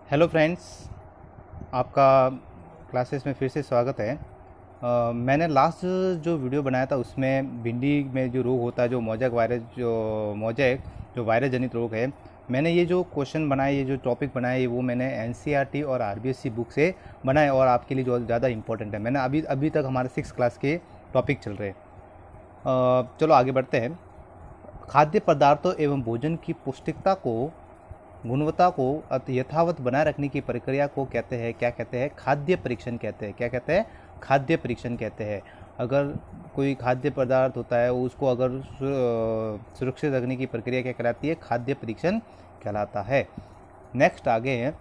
Hello friends, आपका classes में फिर से स्वागत है। मैंने लास्ट जो वीडियो बनाया था उसमें भिंडी में जो रोग होता है, मोजैक जो वायरस जनित रोग है, मैंने ये जो क्वेश्चन बनाए, ये जो टॉपिक बनाए, वो मैंने एनसीईआरटी और आरबीएससी बुक से बनाए और आपके लिए जो ज़्यादा इंपॉर्टेंट है। मैंने अभी अभी तक हमारे 6 क्लास के टॉपिक चल रहे हैं। चलो आगे बढ़ते हैं। खाद्य पदार्थों एवं भोजन की पौष्टिकता को गुणवत्ता को यथावत बनाए रखने की प्रक्रिया को कहते हैं, क्या कहते हैं? खाद्य परीक्षण कहते हैं। क्या कहते हैं? खाद्य परीक्षण कहते हैं। अगर कोई खाद्य पदार्थ होता है उसको अगर सुरक्षित रखने की प्रक्रिया क्या कहलाती है? खाद्य परीक्षण कहलाता है। नेक्स्ट आगे है,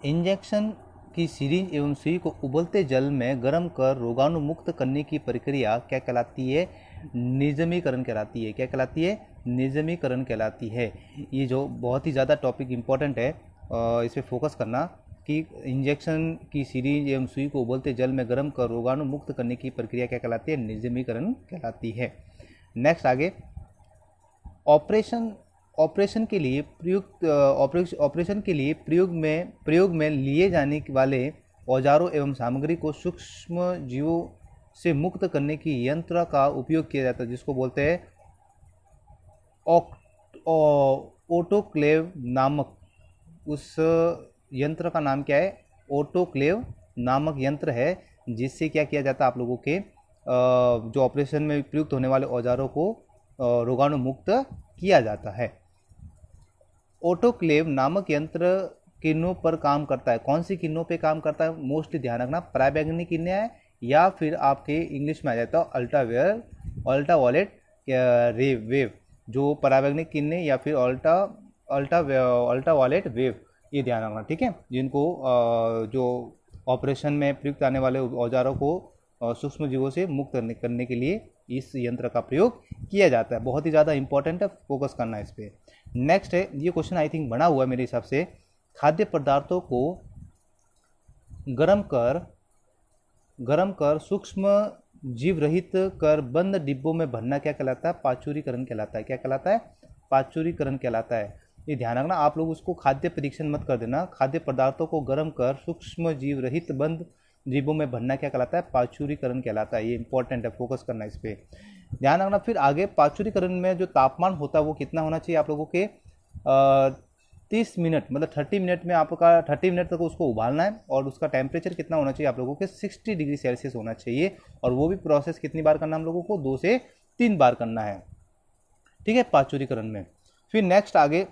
इंजेक्शन की सीरीज एवं सुई को उबलते जल में गर्म कर रोगाणु मुक्त करने की प्रक्रिया क्या कहलाती है? निर्जमीकरण कहलाती है। क्या कहलाती है? निर्जमीकरण कहलाती है। ये जो बहुत ही ज़्यादा टॉपिक इम्पोर्टेंट है, इस पर फोकस करना कि इंजेक्शन की सीरीज एवं सुई को उबलते जल में गर्म कर रोगाणु मुक्त करने की प्रक्रिया क्या कहलाती है? निर्जमीकरण कहलाती है। नेक्स्ट आगे, ऑपरेशन ऑपरेशन के लिए प्रयुक्त ऑपरेशन के लिए प्रयोग में लिए जाने वाले औजारों एवं सामग्री को सूक्ष्म जीवों से मुक्त करने की यंत्र का उपयोग किया जाता है, जिसको बोलते हैं ऑटोक्लेव नामक। उस यंत्र का नाम क्या है? ऑटोक्लेव नामक यंत्र है, जिससे क्या किया जाता है, आप लोगों के जो ऑपरेशन में प्रयुक्त होने वाले औजारों को रोगाणु मुक्त किया जाता है। ऑटोक्लेव नामक यंत्र किरणों पर काम करता है। कौन सी किरणों पे काम करता है? मोस्टली ध्यान रखना, पराबैंगनी किरणें है या फिर आपके इंग्लिश में आ जाता है अल्ट्रावायलेट वेव। जो पराबैंगनी किरणें या फिर अल्ट्रावायलेट वेव, ये ध्यान रखना, ठीक है। जिनको जो ऑपरेशन में प्रयुक्त आने वाले औजारों को सूक्ष्म जीवों से मुक्त करने के लिए इस यंत्र का प्रयोग किया जाता है। बहुत ही ज़्यादा इंपॉर्टेंट है, फोकस करना है इस पर। नेक्स्ट है, ये क्वेश्चन आई थिंक बना हुआ है मेरे हिसाब से। खाद्य पदार्थों को गरम कर सूक्ष्म जीव रहित कर बंद डिब्बों में भरना क्या कहलाता है? पाचुरीकरण कहलाता है। क्या कहलाता है? पाचुरीकरण कहलाता है। ये ध्यान रखना, आप लोग उसको खाद्य परीक्षण मत कर देना। खाद्य पदार्थों को गर्म कर सूक्ष्म जीव रहित बंद डिब्बों में भरना क्या कहलाता है? पाचुरीकरण कहलाता है। ये इंपॉर्टेंट है, फोकस करना इस पर, ध्यान रखना। फिर आगे, पाचुरीकरण में जो तापमान होता है वो कितना होना चाहिए आप लोगों के? 30 मिनट, मतलब 30 मिनट में आपका 30 मिनट तक उसको उबालना है। और उसका टेम्परेचर कितना होना चाहिए आप लोगों के? 60 डिग्री सेल्सियस होना चाहिए। और वो भी प्रोसेस कितनी बार करना हम लोगों को? 2 से 3 बार करना है, ठीक है, पाचुरीकरण में। फिर नेक्स्ट आगे,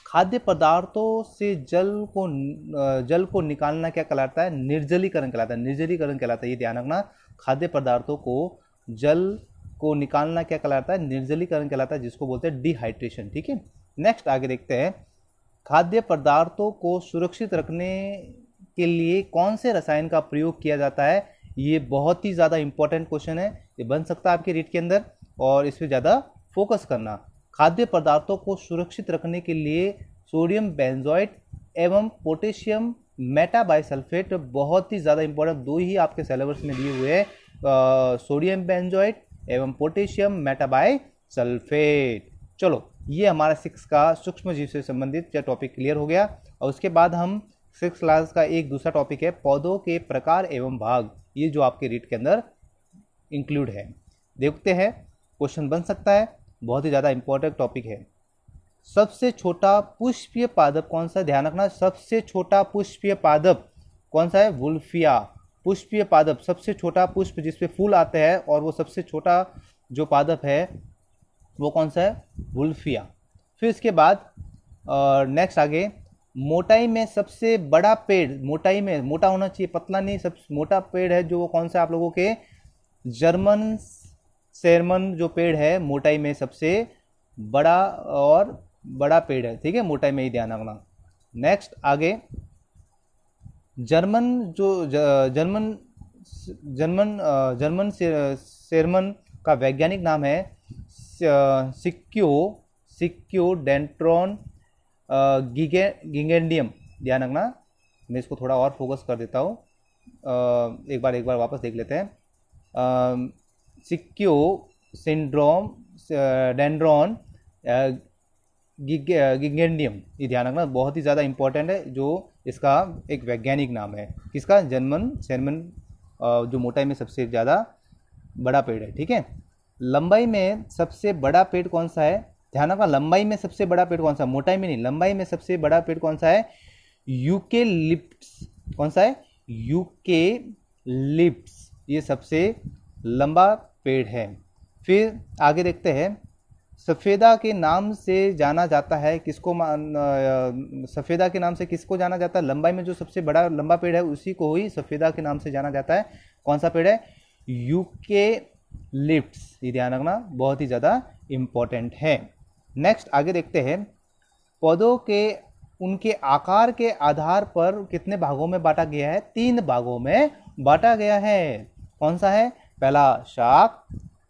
खाद्य पदार्थों से जल को निकालना क्या कहलाता है? निर्जलीकरण कहलाता है। निर्जलीकरण कहलाता है, ये ध्यान रखना। खाद्य पदार्थों को जल को निकालना क्या कहलाता है? निर्जलीकरण कहलाता है, जिसको बोलते हैं डिहाइड्रेशन, ठीक है। नेक्स्ट आगे देखते हैं, खाद्य पदार्थों को सुरक्षित रखने के लिए कौन से रसायन का प्रयोग किया जाता है? ये बहुत ही ज़्यादा इंपॉर्टेंट क्वेश्चन है, ये बन सकता है आपके रीट के अंदर, और इस पर ज़्यादा फोकस करना। खाद्य पदार्थों को सुरक्षित रखने के लिए सोडियम बेंजोएट एवं पोटेशियम मेटाबाइसल्फेट, बहुत ही ज़्यादा इंपॉर्टेंट, दो ही आपके सिलेबस में दिए हुए हैं, सोडियम बेंजोएट एवं पोटेशियम मेटाबाइसल्फेट। चलो, ये हमारा 6 का सूक्ष्म जीव से संबंधित टॉपिक क्लियर हो गया। और उसके बाद हम 6 क्लास का एक दूसरा टॉपिक है, पौधों के प्रकार एवं भाग। ये जो आपके रीट के अंदर इंक्लूड है, देखते हैं, क्वेश्चन बन सकता है, बहुत ही ज़्यादा इंपॉर्टेंट टॉपिक है। सबसे छोटा पुष्पीय पादप कौन सा? ध्यान रखना, सबसे छोटा पुष्पीय पादप कौन सा है? वुल्फिया। पुष्पीय पादप, सबसे छोटा पुष्प जिसपे फूल आते हैं, और वो सबसे छोटा जो पादप है वो कौन सा है? वुल्फिया। फिर इसके बाद नेक्स्ट आगे, मोटाई में सबसे बड़ा पेड़, मोटाई में मोटा होना चाहिए, पतला नहीं, सब मोटा पेड़ है जो, वो कौन सा आप लोगों के? जर्मन शेरमन जो पेड़ है, मोटाई में सबसे बड़ा और बड़ा पेड़ है, ठीक है, मोटाई में ही ध्यान रखना। नेक्स्ट आगे, जर्मन जो जर्मन जर्मन जर्मन शेरमन का वैज्ञानिक नाम है सिक्यो डेंट्रॉन गिगेंडियम। ध्यान रखना, मैं इसको थोड़ा और फोकस कर देता हूँ, एक बार वापस देख लेते हैं। सिक्यो सिंड्रोम डेंड्रॉन गिगेंडियम, ये ध्यान रखना, बहुत ही ज़्यादा इंपॉर्टेंट है, जो इसका एक वैज्ञानिक नाम है। किसका? जर्मन सैलमन, जो मोटाई में सबसे ज़्यादा बड़ा पेड़ है। ठीक है, लंबाई में सबसे बड़ा पेड़ कौन सा है? ध्यान रखना, लंबाई में सबसे बड़ा पेड़ कौन सा? मोटाई में नहीं, लंबाई में सबसे बड़ा पेड़ कौन सा है? यूकेलिप्टस। कौन सा है? यूकेलिप्टस, ये सबसे लंबा पेड़ है। फिर आगे देखते हैं, सफ़ेदा के नाम से जाना जाता है किसको? सफ़ेदा के नाम से किसको जाना जाता है? लंबाई में जो सबसे बड़ा लंबा पेड़ है उसी को ही सफ़ेदा के नाम से जाना जाता है। कौन सा पेड़ है? यूकेलिप्टस, ये ध्यान रखना, बहुत ही ज़्यादा इम्पोर्टेंट है। नेक्स्ट आगे देखते हैं, पौधों के उनके आकार के आधार पर कितने भागों में बांटा गया है? 3 भागों में बांटा गया है। कौन सा है? पहला शाख,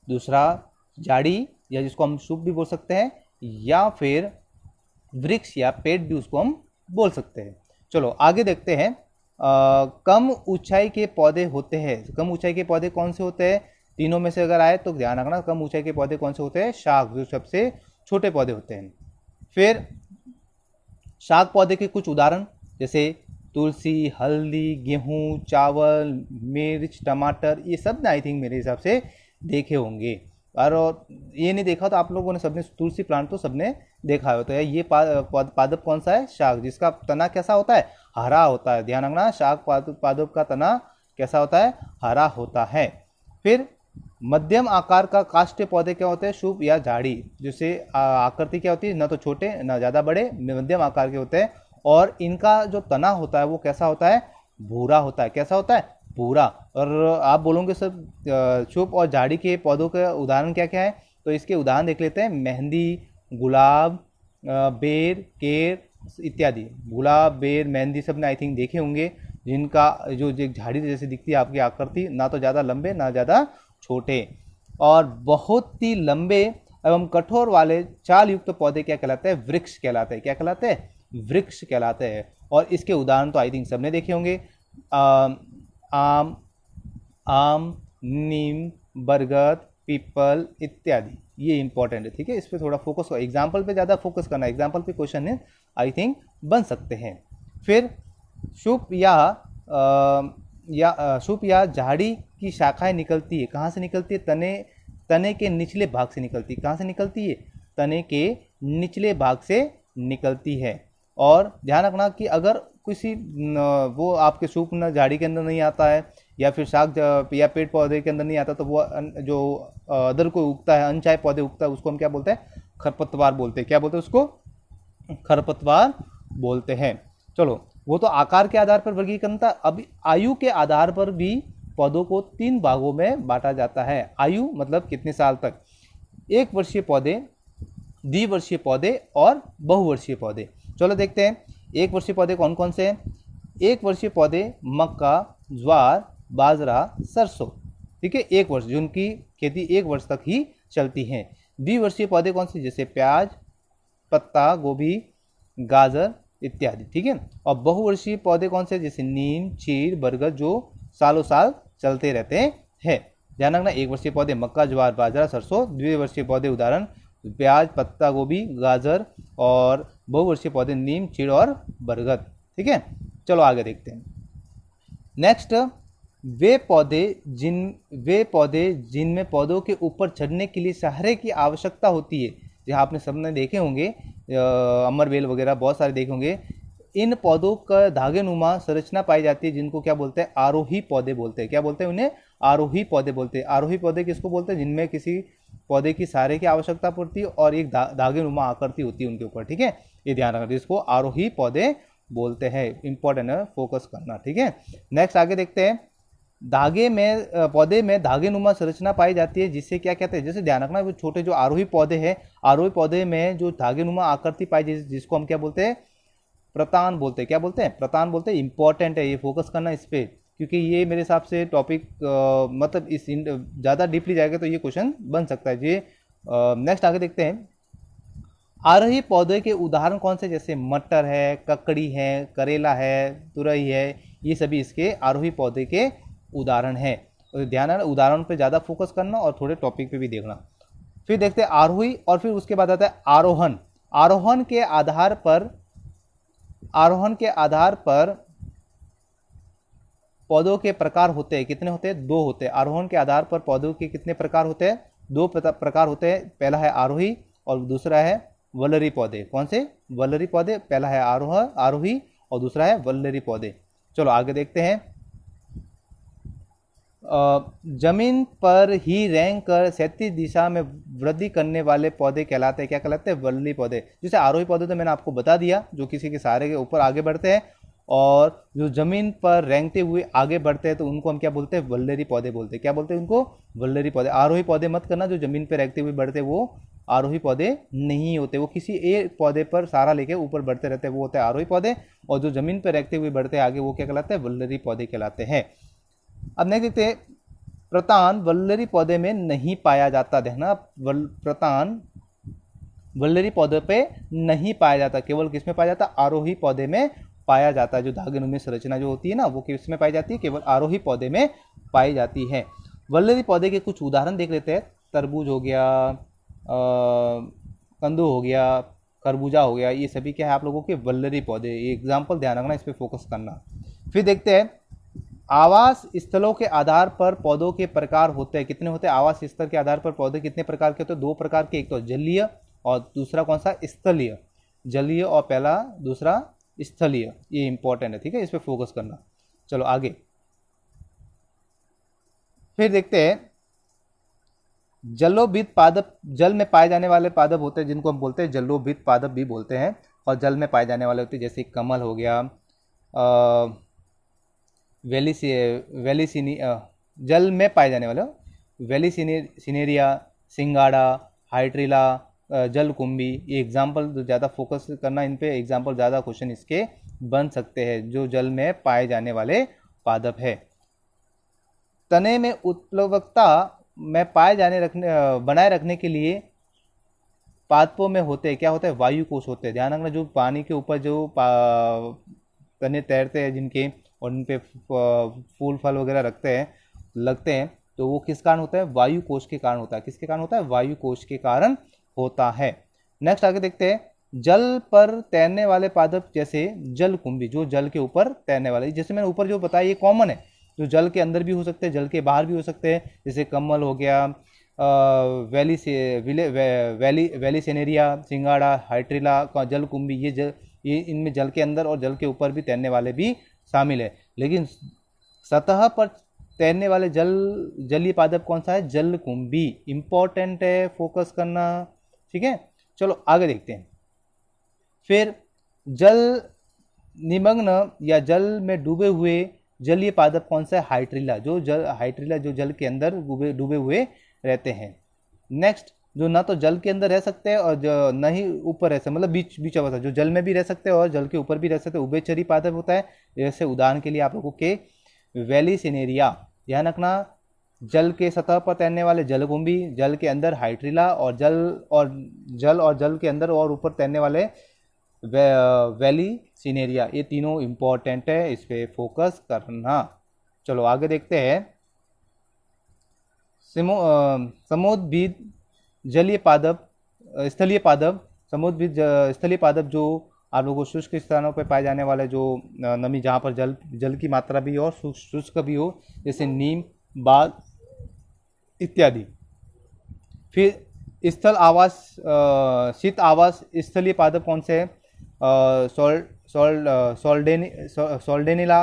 दूसरा झाड़ी, या जिसको हम शुभ भी बोल सकते हैं, या फिर वृक्ष या पेड़ भी उसको हम बोल सकते हैं। चलो आगे देखते हैं, कम ऊंचाई के पौधे होते हैं। कम ऊंचाई के पौधे कौन से होते हैं? तीनों में से अगर आए तो ध्यान रखना, कम ऊंचाई के पौधे कौन से होते हैं? शाख, जो सबसे छोटे पौधे होते हैं। फिर शाक पौधे के कुछ उदाहरण, जैसे तुलसी, हल्दी, गेहूं, चावल, मिर्च, टमाटर, ये सब ना आई थिंक मेरे हिसाब से देखे होंगे। और ये नहीं देखा तो आप लोगों ने सबने तुलसी प्लांट तो सबने देखा होता है। ये पादप कौन सा है? शाक, जिसका तना कैसा होता है? हरा होता है। ध्यान रखना, शाक पादप का तना कैसा होता है? हरा होता है। फिर मध्यम आकार का काष्ठीय पौधे क्या होते हैं? शुभ या झाड़ी, जिससे आकृति क्या होती है? ना तो छोटे ना ज़्यादा बड़े, मध्यम आकार के होते हैं। और इनका जो तना होता है वो कैसा होता है? भूरा होता है। कैसा होता है? भूरा। और आप बोलोगे सर शुभ और झाड़ी के पौधों के उदाहरण क्या क्या है? तो इसके उदाहरण देख लेते हैं, मेहंदी, गुलाब, बेर, केर इत्यादि। गुलाब, बेर, मेहंदी सब ने आई थिंक देखे होंगे, जिनका जो झाड़ी जैसे दिखती है आपकी आकृति, ना तो ज़्यादा लंबे ना ज़्यादा छोटे, और बहुत ही लंबे एवं कठोर वाले चाल युक्त पौधे क्या कहलाते हैं? वृक्ष कहलाते हैं। क्या कहलाते हैं? वृक्ष कहलाते हैं। और इसके उदाहरण तो आई थिंक सबने देखे होंगे, आम, नीम, बरगद, पीपल इत्यादि। ये इंपॉर्टेंट है। ठीक है, इस पे थोड़ा फोकस, एग्जाम्पल पे ज़्यादा फोकस करना, एग्जाम्पल पे क्वेश्चन है आई थिंक बन सकते हैं। फिर शुभ शुभ या झाड़ी की शाखाएं निकलती है। कहाँ से निकलती है? तने के निचले भाग से निकलती है। कहाँ से निकलती है? तने के निचले भाग से निकलती है। और ध्यान रखना कि अगर किसी वो आपके सूप न झाड़ी के अंदर नहीं आता है, या फिर शाक या पेड़ पौधे के अंदर नहीं आता, तो वो जो अदर को उगता है, अनचाहे पौधे उगता है, उसको हम क्या बोलते हैं? खरपतवार बोलते हैं। क्या बोलते हैं उसको? खरपतवार बोलते हैं। चलो, वो तो आकार के आधार पर वर्गीकरण था। अभी आयु के आधार पर भी पौधों को 3 भागों में बांटा जाता है। आयु मतलब कितने साल तक? 1 वर्षीय पौधे, द्विवर्षीय पौधे और बहुवर्षीय पौधे। चलो देखते हैं 1 वर्षीय पौधे कौन कौन से हैं। 1 वर्षीय पौधे मक्का, ज्वार, बाजरा, सरसों। ठीक है, 1 वर्ष, जिनकी खेती 1 वर्ष तक ही चलती है। द्विवर्षीय पौधे कौन से? जैसे प्याज, पत्ता गोभी, गाजर इत्यादि। ठीक है, और बहुवर्षीय पौधे कौन से? जैसे नीम, चीड़, बरगद, जो सालों साल चलते रहते हैं। ध्यान रखना, 1 वर्षीय पौधे मक्का, ज्वार, बाजरा, सरसों। द्विवर्षीय पौधे उदाहरण प्याज, पत्ता गोभी, गाजर, और बहुवर्षीय पौधे नीम, चीड़ और बरगद। ठीक है, चलो आगे देखते हैं। नेक्स्ट, वे पौधे जिनमें पौधों के ऊपर चढ़ने के लिए सहारे की आवश्यकता होती है, जहाँ आपने सबने देखे होंगे, अमरवेल वगैरह बहुत सारे देखे होंगे। इन पौधों का धागे नुमा संरचना पाई जाती है, जिनको क्या बोलते हैं? आरोही पौधे बोलते हैं। क्या बोलते हैं उन्हें? आरोही पौधे बोलते हैं। आरोही पौधे किसको बोलते हैं? जिनमें किसी पौधे की सहारे की आवश्यकता पड़ती है और एक धागे नुमा आकृति होती है उनके ऊपर। ठीक है, ये ध्यान रखना, जिसको आरोही पौधे बोलते हैं। इंपॉर्टेंट है, फोकस करना। ठीक है, नेक्स्ट आगे देखते हैं। पौधे में धागे नुमा संरचना पाई जाती है, जिससे क्या कहते हैं? जैसे ध्यान रखना, वो छोटे जो आरोही पौधे हैं, आरोही पौधे में जो धागे नुमा आकृति पाई जाती है, जिसको हम क्या बोलते हैं? प्रतान बोलते हैं। क्या बोलते हैं? प्रतान बोलते हैं। इंपॉर्टेंट है, ये फोकस करना इस पे, क्योंकि ये मेरे हिसाब से टॉपिक मतलब इस ज़्यादा डीपली जाएगा तो ये क्वेश्चन बन सकता है। ये नेक्स्ट आगे देखते हैं। आरोही पौधे के उदाहरण कौन से? जैसे मटर है, ककड़ी है, करेला है, तुरई है, ये सभी इसके आरोही पौधे के उदाहरण है। तो ध्यान है, उदाहरण पे ज़्यादा फोकस करना और थोड़े टॉपिक पे भी देखना। फिर देखते हैं आरोही, और फिर उसके बाद आता है आरोहण। आरोहण के आधार पर पौधों के प्रकार होते हैं, कितने होते हैं? 2 होते हैं। आरोहण के आधार पर पौधों के कितने प्रकार होते हैं? 2 प्रकार होते हैं। पहला है आरोही और दूसरा है वल्लरी पौधे। कौन से? वल्लरी पौधे। पहला है आरोही और दूसरा है वल्लरी पौधे। चलो आगे देखते हैं। जमीन पर ही रेंग कर क्षैतिज दिशा में वृद्धि करने वाले पौधे कहलाते हैं, क्या कहलाते हैं? वल्लरी पौधे। जैसे आरोही पौधे तो मैंने आपको बता दिया, जो किसी के सहारे के ऊपर आगे बढ़ते हैं, और जो जमीन पर रेंगते हुए आगे बढ़ते हैं तो उनको हम क्या बोलते हैं? वल्लरी पौधे बोलते हैं। क्या बोलते हैं उनको? वल्लरी पौधे। आरोही पौधे मत करना, जो जमीन पर रेंगते हुए बढ़ते वो आरोही पौधे नहीं होते, वो किसी एक पौधे पर सहारा लेके ऊपर बढ़ते रहते हैं, वो होते हैं आरोही पौधे। और जो जमीन पर रेंगते हुए बढ़ते हैं आगे, वो क्या कहलाते हैं? वल्लरी पौधे कहलाते हैं। अब नेक्स्ट देखते हैं, प्रतान वल्लरी पौधे में नहीं पाया जाता। देखना, प्रतान वल्लरी पौधे पे नहीं पाया जाता, केवल किस में पाया जाता? आरोही पौधे में पाया जाता है। जो धागेनुमा संरचना जो होती है ना, वो किस में पाई जाती है? केवल आरोही पौधे में पाई जाती है। वल्लरी पौधे के कुछ उदाहरण देख लेते हैं। तरबूज हो गया, कद्दू हो गया, खरबूजा हो गया, ये सभी क्या है आप लोगों के? वल्लरी पौधे। ये एग्जाम्पल ध्यान रखना, इस पर फोकस करना। फिर देखते हैं, आवास स्थलों के आधार पर पौधों के प्रकार होते हैं, कितने होते हैं? आवास स्थल के आधार पर पौधे कितने प्रकार के होते हैं? 2 प्रकार के, एक तो जलीय और दूसरा कौन सा? स्थलीय। जलीय और पहला, दूसरा स्थलीय। ये इंपॉर्टेंट है, ठीक है, इस पर फोकस करना। चलो आगे फिर देखते हैं, जलोभित पादप, जल में पाए जाने वाले पादप होते हैं जिनको हम बोलते हैं जलोभित पादप भी बोलते हैं, और जल में पाए जाने वाले होते हैं जैसे कमल हो गया, जल में पाए जाने वाले सिनेरिया, सिंगाड़ा, हाइड्रिला, जलकुंभी। ये एग्जाम्पल ज़्यादा फोकस करना इन पे, एग्जाम्पल ज़्यादा क्वेश्चन इसके बन सकते हैं, जो जल में पाए जाने वाले पादप है। तने में उत्प्लवकता में बनाए रखने के लिए पादपों में होते हैं, क्या होता है? वायु कोश होते हैं। ध्यान रखना, जो पानी के ऊपर जो तने तैरते हैं जिनके, और उन पे फूल फल वगैरह लगते हैं, तो वो किस कारण होता है? वायु कोश के कारण होता है। किसके कारण होता है? वायु कोश के कारण होता है। नेक्स्ट आगे देखते हैं, जल पर तैरने वाले पादप जैसे जलकुंभी, जो जल के ऊपर तैरने वाले, जैसे मैंने ऊपर जो बताया ये कॉमन है, जो जल के अंदर भी हो सकते हैं, जल के बाहर भी हो सकते हैं, जैसे कमल हो गया, वैली सेनेरिया, सिंगाड़ा, हाइड्रिला, जलकुंभी, ये इनमें जल के अंदर और जल के ऊपर भी तैरने वाले भी शामिल है। लेकिन सतह पर तैरने वाले जलीय पादप कौन सा है? जलकुंभी। इंपॉर्टेंट है, फोकस करना, ठीक है। चलो आगे देखते हैं। फिर जल निमग्न या जल में डूबे हुए जलीय पादप कौन सा है? हाइड्रिला। हाइड्रिला जो जल के अंदर डूबे हुए रहते हैं। नेक्स्ट, जो ना तो जल के अंदर रह सकते हैं और न ही ऊपर रह सकते, मतलब बीच अवस्था, जो जल में भी रह सकते हैं और जल के ऊपर भी रह सकते हैं, उभयचरी पादप होता है। जैसे उदाहरण के लिए आप लोगों के वैली सिनेरिया, ध्यान रखना, जल के सतह पर तैरने वाले जलकुंभी, जल के अंदर हाइड्रिला, और जल के अंदर और ऊपर तैरने वाले वैली सिनेरिया। ये तीनों इंपॉर्टेंट है, इस पे फोकस करना। चलो आगे देखते हैं, समुद्रभीत जलीय पादप, स्थलीय पादप, समुद्रभीत स्थलीय पादप जो आप लोगों को शुष्क स्थानों पर पाए जाने वाले, जो नमी जहाँ पर जल की मात्रा भी हो और शुष्क भी हो, जैसे नीम, बाग इत्यादि। फिर स्थल आवास, शीत आवास स्थलीय पादप कौन से हैं? सोल्डेनिला,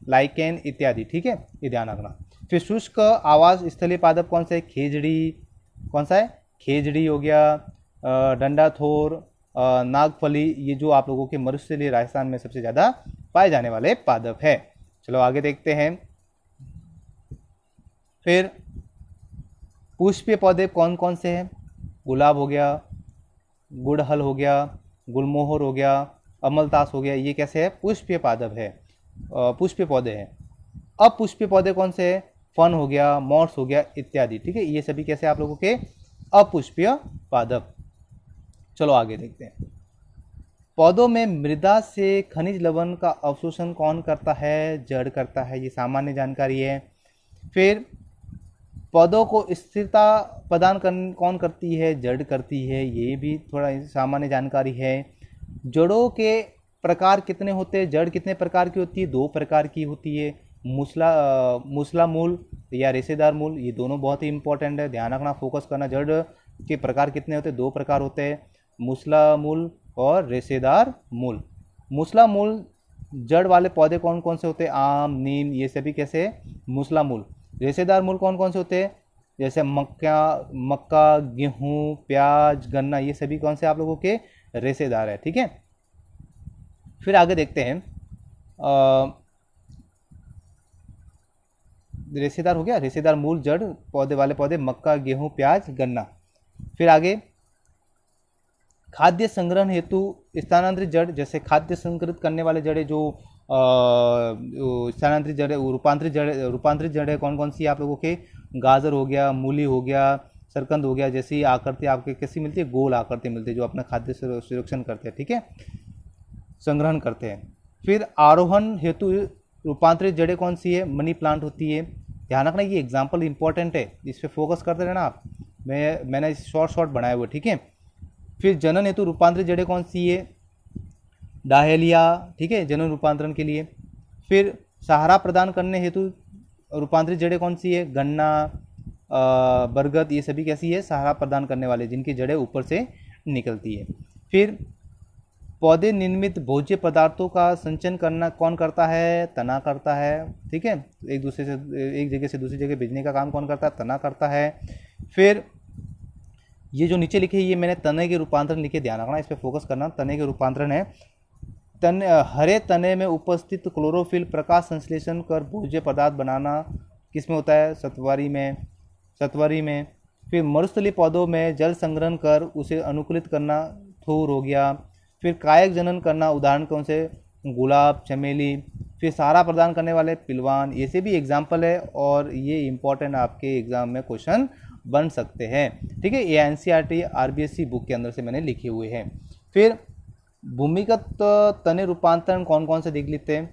लाइकेन इत्यादि, ठीक है, ये ध्यान रखना। फिर शुष्क आवास स्थलीय पादप कौन से? खेजड़ी, कौन सा है? खेजड़ी हो गया, डंडाथोर, नागफली, ये जो आप लोगों के मरुस्थलीय राजस्थान में सबसे ज़्यादा पाए जाने वाले पादप है। चलो आगे देखते हैं। फिर पुष्पीय पौधे कौन कौन से हैं? गुलाब हो गया, गुड़हल हो गया, गुलमोहर हो गया, अमलतास हो गया, ये कैसे है? पुष्पीय पादप है, पुष्पीय पौधे हैं। अपुष्पीय पौधे कौन से हैं? फन हो गया, मॉर्स हो गया इत्यादि, ठीक है, ये सभी कैसे आप लोगों के? अपुष्पीय पादप। चलो आगे देखते हैं। पौधों में मृदा से खनिज लवण का अवशोषण कौन करता है? जड़ करता है, ये सामान्य जानकारी है। फिर पौधों को स्थिरता प्रदान कौन करती है? जड़ करती है, ये भी थोड़ा सामान्य जानकारी है। जड़ों के प्रकार कितने होते हैं? जड़ कितने प्रकार की होती है? 2 प्रकार की होती है। मूसला मूल या रेशेदार मूल, ये दोनों बहुत ही इंपॉर्टेंट है, ध्यान रखना, फोकस करना। जड़ के प्रकार कितने होते हैं? 2 प्रकार होते हैं, मूसला मूल और रेशेदार मूल। मूसला मूल जड़ वाले पौधे कौन कौन से होते हैं? आम, नीम, ये सभी कैसे? मूसला मूल। रेशेदार मूल कौन कौन से होते हैं? जैसे मक्का, गेहूं, प्याज, गन्ना, ये सभी कौन से आप लोगों के? रेशेदार है। ठीक है, फिर आगे देखते हैं। रेशेदार हो गया, रेशेदार मूल जड़ पौधे वाले पौधे, मक्का, गेहूं, प्याज, गन्ना। फिर आगे खाद्य संग्रहण हेतु स्थानांतरित जड़, जैसे खाद्य संग्रहित करने वाले जड़े जो स्थानांतरित जड़े, रूपांतरित जड़े कौन कौन सी आप लोगों के? गाजर हो गया, मूली हो गया, सरकंद हो गया, जैसी आकृति आपके कैसी मिलती है? गोल आकृति मिलती है, जो अपना खाद्य संरक्षण करते हैं। ठीक है, संग्रहण करते हैं। फिर आरोहण हेतु रूपांतरित जड़ें कौन सी है? मनी प्लांट होती है। ध्यान रखना, ये एग्जाम्पल इंपॉर्टेंट है, इस पर फोकस करते रहना आप। मैंने शॉर्ट बनाए हुए। ठीक है, फिर जनन हेतु रूपांतरित जड़ें कौन सी है? डाहेलिया। ठीक है, जनन रूपांतरण के लिए। फिर सहारा प्रदान करने हेतु रूपांतरित जड़ें कौन सी है? गन्ना, बरगद, ये सभी कैसी है? सहारा प्रदान करने वाले, जिनकी जड़ें ऊपर से निकलती है। फिर पौधे निर्मित भोज्य पदार्थों का संचयन करना कौन करता है? तना करता है। ठीक है, एक जगह से दूसरी जगह भेजने का काम कौन करता है? तना करता है। फिर ये जो नीचे लिखे, ये मैंने तने के रूपांतरण लिखे, ध्यान रखना, इस पर फोकस करना। तने के रूपांतरण है, हरे तने में उपस्थित क्लोरोफिल प्रकाश संश्लेषण कर भोज्य पदार्थ बनाना किसमें होता है? सत्वरी में। फिर मरुस्थलीय पौधों में जल संग्रहण कर उसे अनुकूलित करना, थूर हो गया। फिर कायक जनन करना, उदाहरण कौन से? गुलाब, चमेली। फिर सहारा प्रदान करने वाले पिलवान, ये से भी एग्जाम्पल है, और ये इंपॉर्टेंट आपके एग्जाम में क्वेश्चन बन सकते हैं। ठीक है, ये एनसीईआरटी आरबीएससी बुक के अंदर से मैंने लिखे हुए हैं। फिर भूमिगत तने रूपांतरण कौन कौन से देख लेते हैं?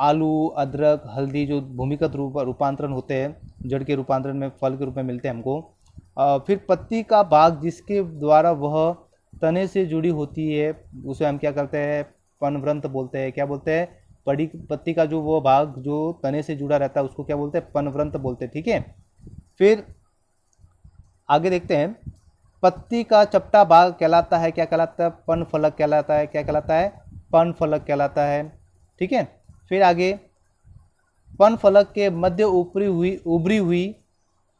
आलू, अदरक, हल्दी, जो भूमिगत रूपांतरण होते हैं, जड़ के रूपांतरण में फल के रूप में मिलते हैं हमको। फिर पत्ती का भाग जिसके द्वारा वह तने से जुड़ी होती है, उसे हम क्या करते हैं? पनवृंत बोलते हैं। क्या बोलते हैं? पत्ती का जो वो भाग जो तने से जुड़ा रहता है, उसको क्या बोलते हैं? पनवृंत बोलते हैं। ठीक है, फिर आगे देखते हैं। पत्ती का चपटा भाग कहलाता है, क्या कहलाता है? पनफलक कहलाता है। क्या कहलाता है? पनफलक कहलाता है। ठीक है, फिर आगे पनफलक के मध्य उभरी हुई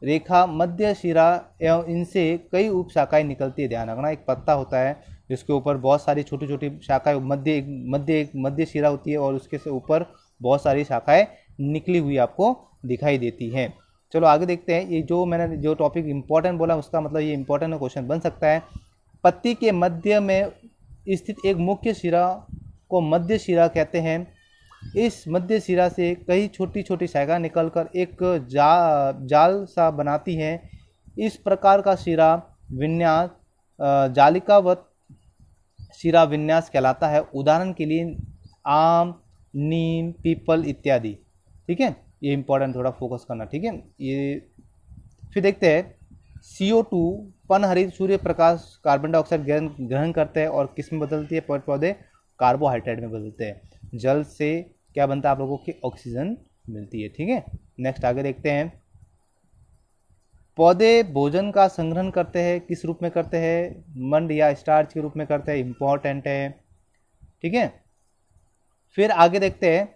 रेखा मध्य शिरा एवं इनसे कई उप शाखाएं निकलती है। ध्यान रखना, एक पत्ता होता है जिसके ऊपर बहुत सारी छोटी छोटी शाखाएं, मध्य शिरा होती है, और उसके से ऊपर बहुत सारी शाखाएं निकली हुई आपको दिखाई देती हैं। चलो आगे देखते हैं। ये जो मैंने जो टॉपिक इंपॉर्टेंट बोला, उसका मतलब ये इंपॉर्टेंट क्वेश्चन बन सकता है। पत्ती के मध्य में स्थित एक मुख्य शिरा को मध्य शिरा कहते हैं। इस मध्य शिरा से कई छोटी छोटी शाखा निकलकर एक जाल सा बनाती है। इस प्रकार का शिरा विन्यास जालिकावत शिरा विन्यास कहलाता है। उदाहरण के लिए आम, नीम, पीपल इत्यादि। ठीक है, ये इंपॉर्टेंट, थोड़ा फोकस करना। ठीक है, ये फिर देखते हैं। CO2 पनहरित Surya Prakash carbon dioxide ग्रहण करते हैं और किस में बदलती है? पेड़ पौधे कार्बोहाइड्रेट में बदलते हैं। जल से क्या बनता है आप लोगों की? ऑक्सीजन मिलती है। ठीक है, नेक्स्ट आगे देखते हैं। पौधे भोजन का संग्रहण करते हैं, किस रूप में करते हैं? मंड या स्टार्च के रूप में करते हैं, इंपॉर्टेंट है। ठीक है, फिर आगे देखते हैं।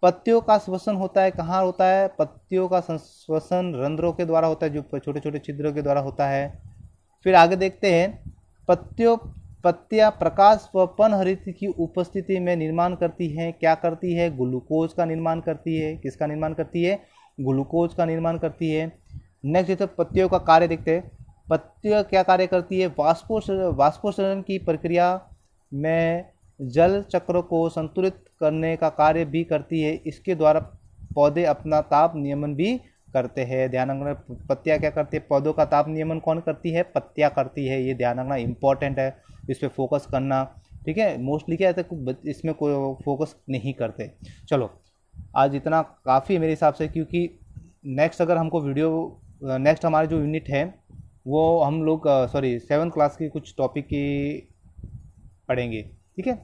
पत्तियों का श्वसन होता है, कहाँ होता है? पत्तियों का श्वसन रंध्रों के द्वारा होता है, जो छोटे छोटे छिद्रों के द्वारा होता है। फिर आगे देखते हैं। पत्तियां प्रकाश व पनहरित की उपस्थिति में निर्माण करती हैं, क्या करती है? ग्लूकोज का निर्माण करती है। किसका निर्माण करती है? ग्लूकोज का निर्माण करती है। नेक्स्ट देखते हैं, पत्तियों का कार्य देखते हैं। पत्तियां क्या कार्य करती है? वाष्पोत्सर्जन की प्रक्रिया में जल चक्र को संतुलित करने का कार्य भी करती है। इसके द्वारा पौधे अपना ताप नियमन भी करते हैं। ध्यान रखना, पत्तियां क्या करती है? पौधों का ताप नियमन कौन करती है? पत्तियां करती है। ये ध्यान रखना, इंपॉर्टेंट है, इस पर फोकस करना। ठीक है, मोस्टली क्या है, इसमें कोई फोकस नहीं करते। चलो आज इतना काफ़ी मेरे हिसाब से, क्योंकि नेक्स्ट अगर हमको वीडियो नेक्स्ट हमारे जो यूनिट है वो हम लोग 7th क्लास की कुछ टॉपिक की पढ़ेंगे, ठीक है।